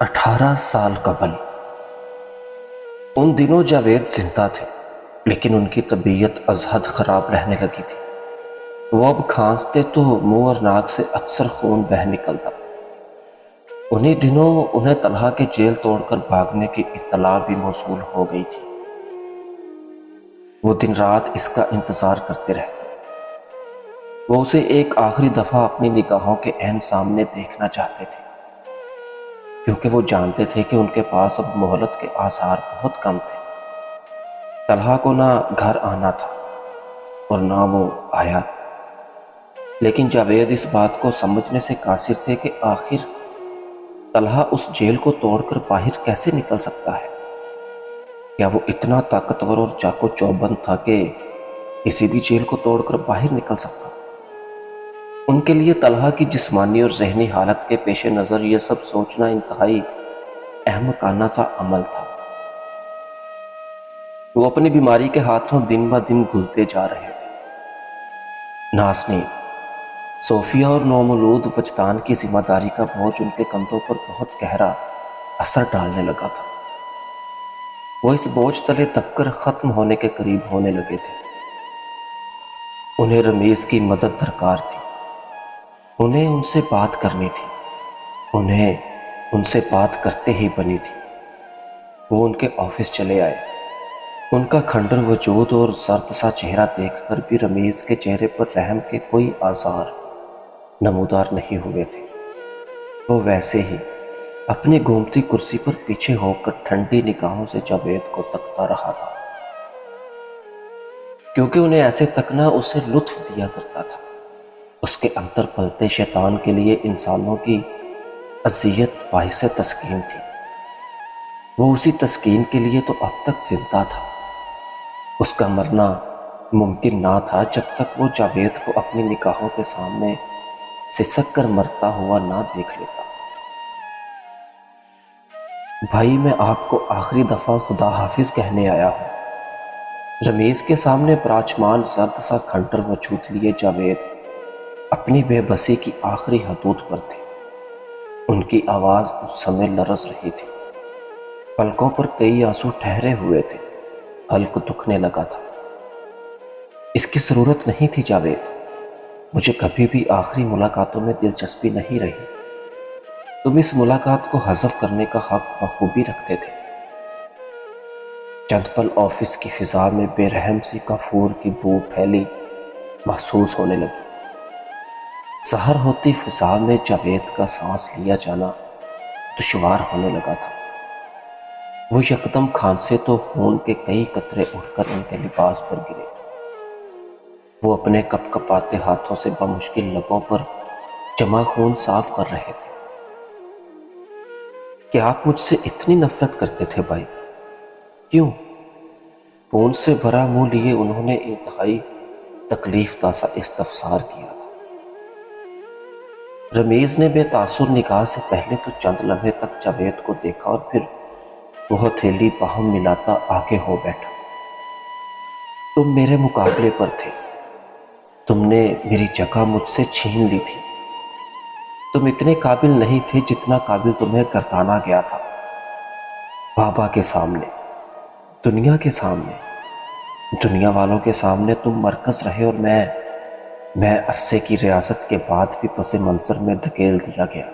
18 سال قبل ان دنوں جاوید زندہ تھے، لیکن ان کی طبیعت از حد خراب رہنے لگی تھی۔ وہ اب کھانستے تو منہ اور ناک سے اکثر خون بہہ نکلتا۔ انہی دنوں انہیں طلحہ کے جیل توڑ کر بھاگنے کی اطلاع بھی موصول ہو گئی تھی۔ وہ دن رات اس کا انتظار کرتے رہتے۔ وہ اسے ایک آخری دفعہ اپنی نگاہوں کے عین سامنے دیکھنا چاہتے تھے، کیونکہ وہ جانتے تھے کہ ان کے پاس اب مہلت کے آثار بہت کم تھے۔ طلحہ کو نہ گھر آنا تھا اور نہ وہ آیا، لیکن جاوید اس بات کو سمجھنے سے قاصر تھے کہ آخر طلحہ اس جیل کو توڑ کر باہر کیسے نکل سکتا ہے۔ کیا وہ اتنا طاقتور اور چاق و چوبند تھا کہ کسی بھی جیل کو توڑ کر باہر نکل سکتا؟ ان کے لیے طلحہ کی جسمانی اور ذہنی حالت کے پیش نظر یہ سب سوچنا انتہائی احمقانہ سا عمل تھا۔ وہ اپنی بیماری کے ہاتھوں دن بہ دن گھلتے جا رہے تھے۔ نازنین، صوفیہ اور نومولود وجدان کی ذمہ داری کا بوجھ ان کے کندھوں پر بہت گہرا اثر ڈالنے لگا تھا۔ وہ اس بوجھ تلے دب کر ختم ہونے کے قریب ہونے لگے تھے۔ انہیں رمیز کی مدد درکار تھی۔ انہیں ان سے بات کرنی تھی۔ انہیں ان سے بات کرتے ہی بنی تھی۔ وہ ان کے آفس چلے آئے۔ ان کا کھنڈر وجود اور زرد سا چہرہ دیکھ کر بھی رمیز کے چہرے پر رحم کے کوئی آثار نمودار نہیں ہوئے تھے۔ وہ ویسے ہی اپنی گھومتی کرسی پر پیچھے ہو کر ٹھنڈی نگاہوں سے جاوید کو تکتا رہا تھا، کیونکہ انہیں ایسے تکنا اسے لطف دیا کرتا تھا۔ اس کے اندر پلتے شیطان کے لیے انسانوں کی اذیت باعث تسکین تھی۔ وہ اسی تسکین کے لیے تو اب تک زندہ تھا۔ اس کا مرنا ممکن نہ تھا جب تک وہ جاوید کو اپنی نگاہوں کے سامنے سسک کر مرتا ہوا نہ دیکھ لیتا۔ بھائی، میں آپ کو آخری دفعہ خدا حافظ کہنے آیا ہوں۔ رمیز کے سامنے پراچمان زرد سا کھنڈر وجود لیے جاوید اپنی بے بسی کی آخری حدود پر تھے۔ ان کی آواز اس سمے لرز رہی تھی۔ پلکوں پر کئی آنسو ٹھہرے ہوئے تھے۔ حلق دکھنے لگا تھا۔ اس کی ضرورت نہیں تھی جاوید۔ مجھے کبھی بھی آخری ملاقاتوں میں دلچسپی نہیں رہی۔ تم اس ملاقات کو حذف کرنے کا حق بخوبی رکھتے تھے۔ چند پل آفس کی فضا میں بے رحم سی کافور کی بو پھیلی محسوس ہونے لگی۔ سحر ہوتی فضا میں جاوید کا سانس لیا جانا دشوار ہونے لگا تھا۔ وہ یکدم کھانسے تو خون کے کئی قطرے اٹھ کر ان کے لباس پر گرے۔ وہ اپنے کپ کپاتے ہاتھوں سے بمشکل لبوں پر جمع خون صاف کر رہے تھے۔ کیا آپ مجھ سے اتنی نفرت کرتے تھے بھائی؟ کیوں؟ خون سے بھرا منہ لیے انہوں نے انتہائی تکلیف دہ سا استفسار کیا تھا۔ رمیز نے بے تاثر نگاہ سے پہلے تو چند لمحے تک جاوید کو دیکھا اور پھر وہ ہتھیلی باہم ملاتا آگے ہو بیٹھا۔ تم میرے مقابلے پر تھے۔ تم نے میری جگہ مجھ سے چھین لی تھی۔ تم اتنے قابل نہیں تھے جتنا قابل تمہیں گردانا گیا تھا۔ بابا کے سامنے، دنیا کے سامنے، دنیا والوں کے سامنے تم مرکز رہے اور میں عرصے کی ریاست کے بعد بھی پس منظر میں دھکیل دیا گیا۔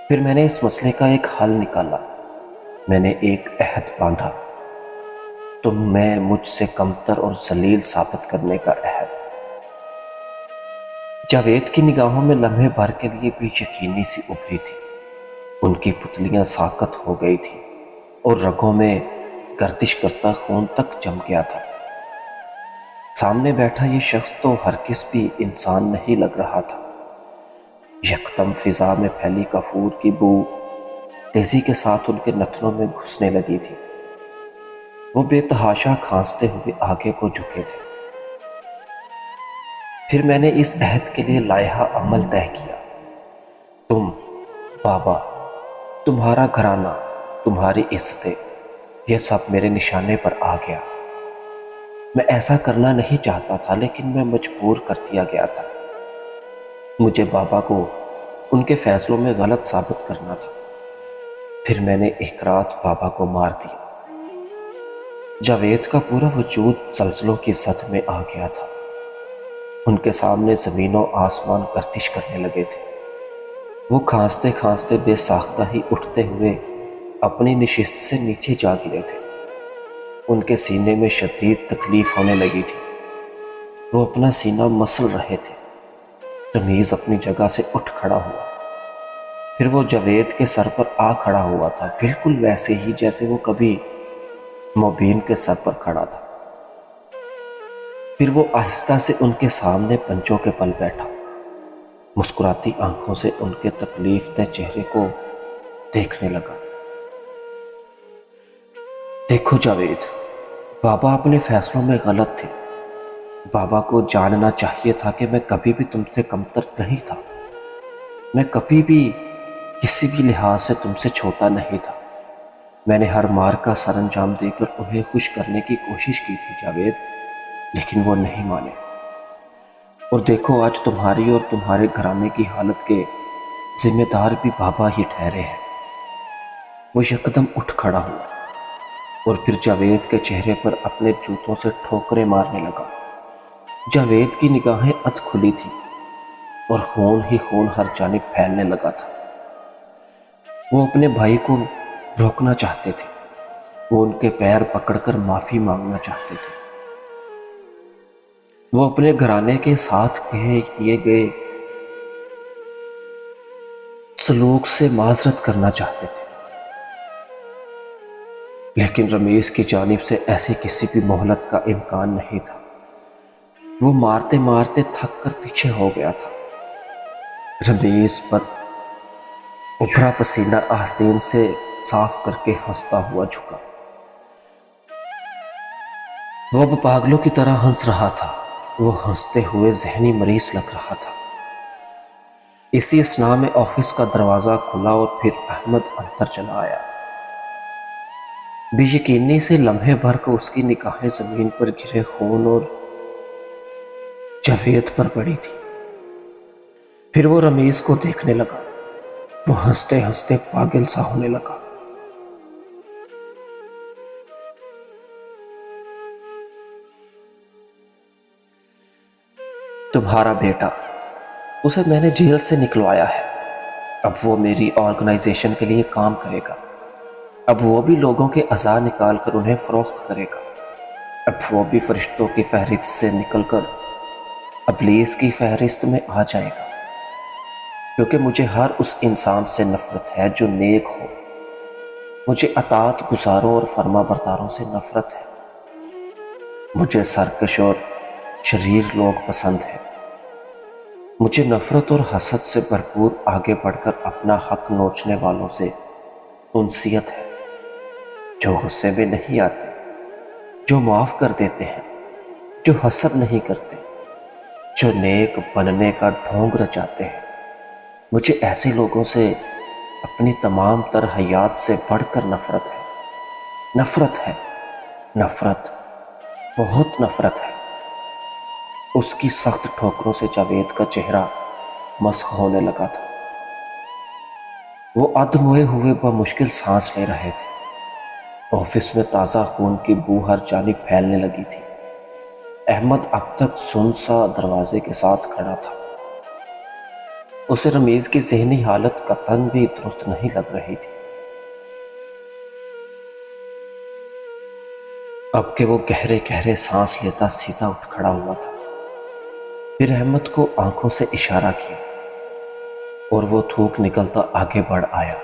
پھر میں نے اس مسئلے کا ایک حل نکالا۔ میں نے ایک عہد باندھا، تم میں مجھ سے کمتر اور ذلیل ثابت کرنے کا عہد۔ جاوید کی نگاہوں میں لمحے بھر کے لیے بھی یقینی سی ابھری تھی۔ ان کی پتلیاں ساکت ہو گئی تھیں اور رگوں میں گردش کرتا خون تک جم گیا تھا۔ سامنے بیٹھا یہ شخص تو ہرگز بھی انسان نہیں لگ رہا تھا۔ یکدم فضا میں پھیلی کافور کی بو تیزی کے ساتھ ان کے نتنوں میں گھسنے لگی تھی۔ وہ بے تحاشا کھانستے ہوئے آگے کو جھکے تھے۔ پھر میں نے اس عہد کے لیے لائحہ عمل طے کیا۔ تم، بابا، تمہارا گھرانہ، تمہاری عزتیں، یہ سب میرے نشانے پر آ گیا۔ میں ایسا کرنا نہیں چاہتا تھا، لیکن میں مجبور کر دیا گیا تھا۔ مجھے بابا کو ان کے فیصلوں میں غلط ثابت کرنا تھا۔ پھر میں نے ایک رات بابا کو مار دیا۔ جاوید کا پورا وجود زلزلوں کی زد میں آ گیا تھا۔ ان کے سامنے زمین و آسمان گردش کرنے لگے تھے۔ وہ کھانستے کھانستے بے ساختہ ہی اٹھتے ہوئے اپنی نشست سے نیچے جا گرے تھے۔ ان کے سینے میں شدید تکلیف ہونے لگی تھی۔ وہ اپنا سینہ مسل رہے تھے۔ رمیز اپنی جگہ سے اٹھ کھڑا ہوا۔ پھر وہ جاوید کے سر پر آ کھڑا ہوا تھا، بالکل ویسے ہی جیسے وہ کبھی مبین کے سر پر کھڑا تھا۔ پھر وہ آہستہ سے ان کے سامنے پنجوں کے پل بیٹھا، مسکراتی آنکھوں سے ان کے تکلیف دہ چہرے کو دیکھنے لگا۔ دیکھو جاوید، بابا اپنے فیصلوں میں غلط تھے۔ بابا کو جاننا چاہیے تھا کہ میں کبھی بھی تم سے کمتر نہیں تھا۔ میں کبھی بھی کسی بھی لحاظ سے تم سے چھوٹا نہیں تھا۔ میں نے ہر مار کا سر انجام دے کر انہیں خوش کرنے کی کوشش کی تھی جاوید، لیکن وہ نہیں مانے۔ اور دیکھو آج تمہاری اور تمہارے گھرانے کی حالت کے ذمہ دار بھی بابا ہی ٹھہرے ہیں۔ وہ یکدم اٹھ کھڑا ہوا اور پھر جاوید کے چہرے پر اپنے جوتوں سے ٹھوکریں مارنے لگا۔ جاوید کی نگاہیں ادھ کھلی تھی اور خون ہی خون ہر جانب پھیلنے لگا تھا۔ وہ اپنے بھائی کو روکنا چاہتے تھے، وہ ان کے پیر پکڑ کر معافی مانگنا چاہتے تھے، وہ اپنے گھرانے کے ساتھ کیے گئے سلوک سے معذرت کرنا چاہتے تھے، لیکن رمیز کی جانب سے ایسی کسی بھی مہلت کا امکان نہیں تھا۔ وہ مارتے مارتے تھک کر پیچھے ہو گیا تھا۔ رمیز پر ابھرا پسینہ آستین سے صاف کر کے ہنستا ہوا جھکا۔ وہ اب پاگلوں کی طرح ہنس رہا تھا۔ وہ ہنستے ہوئے ذہنی مریض لگ رہا تھا۔ اسی اثناء میں آفس کا دروازہ کھلا اور پھر احمد اندر چلا آیا۔ بے یقینی سے لمحے بھر کو اس کی نگاہیں زمین پر گرے خون اور جاوید پر پڑی تھی۔ پھر وہ رمیز کو دیکھنے لگا۔ وہ ہنستے ہنستے پاگل سا ہونے لگا۔ تمہارا بیٹا، اسے میں نے جیل سے نکلوایا ہے۔ اب وہ میری آرگنائزیشن کے لیے کام کرے گا۔ اب وہ بھی لوگوں کے اعضاء نکال کر انہیں فروخت کرے گا۔ اب وہ بھی فرشتوں کی فہرست سے نکل کر ابلیس کی فہرست میں آ جائے گا، کیونکہ مجھے ہر اس انسان سے نفرت ہے جو نیک ہو۔ مجھے اطاعت گزاروں اور فرما برداروں سے نفرت ہے۔ مجھے سرکش اور شریر لوگ پسند ہیں۔ مجھے نفرت اور حسد سے بھرپور آگے بڑھ کر اپنا حق نوچنے والوں سے انسیت ہے، جو غصے میں نہیں آتے، جو معاف کر دیتے ہیں، جو حسد نہیں کرتے، جو نیک بننے کا ڈھونگ رچاتے ہیں۔ مجھے ایسے لوگوں سے اپنی تمام تر حیات سے بڑھ کر نفرت ہے۔ نفرت ہے، نفرت، بہت نفرت ہے۔ اس کی سخت ٹھوکروں سے جاوید کا چہرہ مسخ ہونے لگا تھا۔ وہ ادموئے ہوئے بمشکل سانس لے رہے تھے۔ آفس میں تازہ خون کی بو ہر جانب پھیلنے لگی تھی۔ احمد اب تک سن سا دروازے کے ساتھ کھڑا تھا۔ اسے رمیز کی ذہنی حالت قطعاً بھی درست نہیں لگ رہی تھی۔ اب کہ وہ گہرے گہرے سانس لیتا سیدھا اٹھ کھڑا ہوا تھا، پھر احمد کو آنکھوں سے اشارہ کیا اور وہ تھوک نکلتا آگے بڑھ آیا۔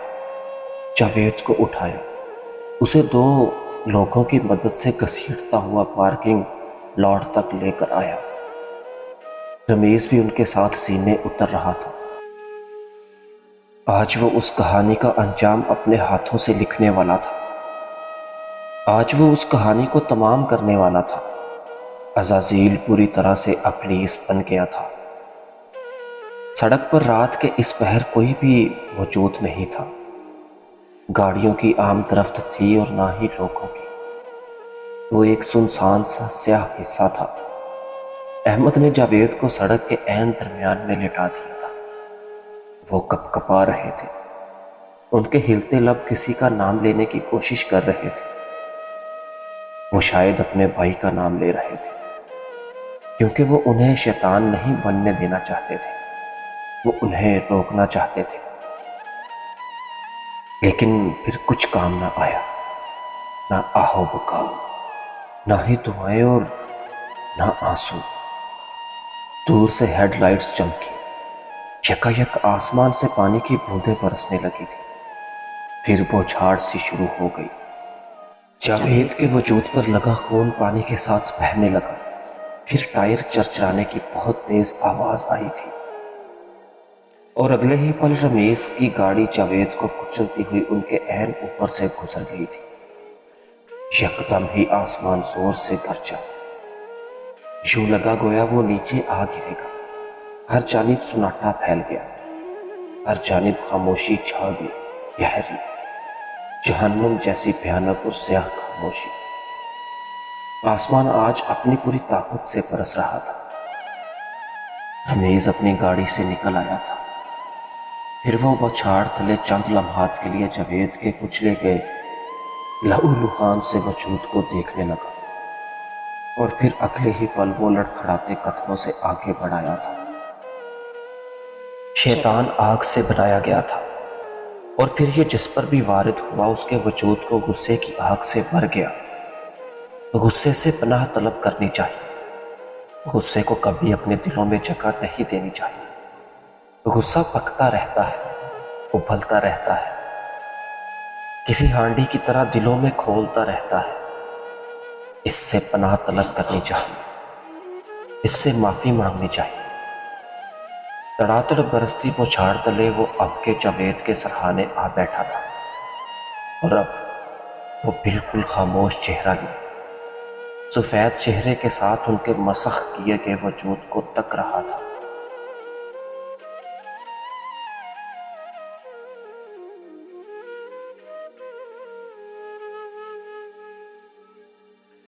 جاوید کو اٹھایا، اسے 2 لوگوں کی مدد سے گھسیٹتا ہوا پارکنگ لاٹ تک لے کر آیا۔ رمیز بھی ان کے ساتھ سینے اتر رہا تھا۔ آج وہ اس کہانی کا انجام اپنے ہاتھوں سے لکھنے والا تھا۔ آج وہ اس کہانی کو تمام کرنے والا تھا۔ عزازیل پوری طرح سے ابلیس بن گیا تھا۔ سڑک پر رات کے اس پہر کوئی بھی موجود نہیں تھا۔ گاڑیوں کی آمد رفت تھی اور نہ ہی لوگوں کی۔ وہ ایک سنسان سا سیاہ حصہ تھا۔ احمد نے جاوید کو سڑک کے عین درمیان میں لٹا دیا تھا۔ وہ کپکپا رہے تھے۔ ان کے ہلتے لب کسی کا نام لینے کی کوشش کر رہے تھے۔ وہ شاید اپنے بھائی کا نام لے رہے تھے، کیونکہ وہ انہیں شیطان نہیں بننے دینا چاہتے تھے، وہ انہیں روکنا چاہتے تھے۔ لیکن پھر کچھ کام نہ آیا، نہ آہو بکاؤ، نہ ہی دعائیں اور نہ آنسو۔ دور سے ہیڈ لائٹس چمکی، یکایک آسمان سے پانی کی بوندیں برسنے لگی تھی، پھر بوچھاڑ سی شروع ہو گئی۔ جاوید کے وجود پر لگا خون پانی کے ساتھ بہنے لگا، پھر ٹائر چرچرانے کی بہت تیز آواز آئی تھی، اور اگلے ہی پل رمیز کی گاڑی جاوید کو کچلتی ہوئی ان کے عین اوپر سے گزر گئی تھی۔ یکدم ہی آسمان زور سے گرجا، یوں لگا گویا وہ نیچے آ گرے گا۔ ہر جانب سناٹا پھیل گیا، ہر جانب خاموشی چھا گئی، گہری، جہنم جیسی بھیانک اور سیاہ خاموشی۔ آسمان آج اپنی پوری طاقت سے برس رہا تھا۔ رمیز اپنی گاڑی سے نکل آیا تھا، پھر وہ بوچھاڑ تلے چند لمحات کے لیے جاوید کے کچلے گئے لہولہان سے وجود کو دیکھنے لگا، اور پھر اگلے ہی پل وہ لڑکھڑاتے قدموں سے آگے بڑھایا تھا۔ شیطان آگ سے بنایا گیا تھا، اور پھر یہ جس پر بھی وارد ہوا اس کے وجود کو غصے کی آگ سے بھر گیا۔ غصے سے پناہ طلب کرنی چاہیے، غصے کو کبھی اپنے دلوں میں جگہ نہیں دینی چاہیے۔ غصہ پکتا رہتا ہے، ابلتا رہتا ہے، کسی ہانڈی کی طرح دلوں میں کھولتا رہتا ہے۔ اس سے پناہ طلب کرنی چاہیے، اس سے معافی مانگنی چاہیے۔ تڑاطڑ برستی بوچھاڑ تلے وہ اب کے جاوید کے سرہانے آ بیٹھا تھا، اور اب وہ بالکل خاموش چہرہ لیے سفید چہرے کے ساتھ ان کے مسخ کیے گئے وجود کو تک رہا تھا۔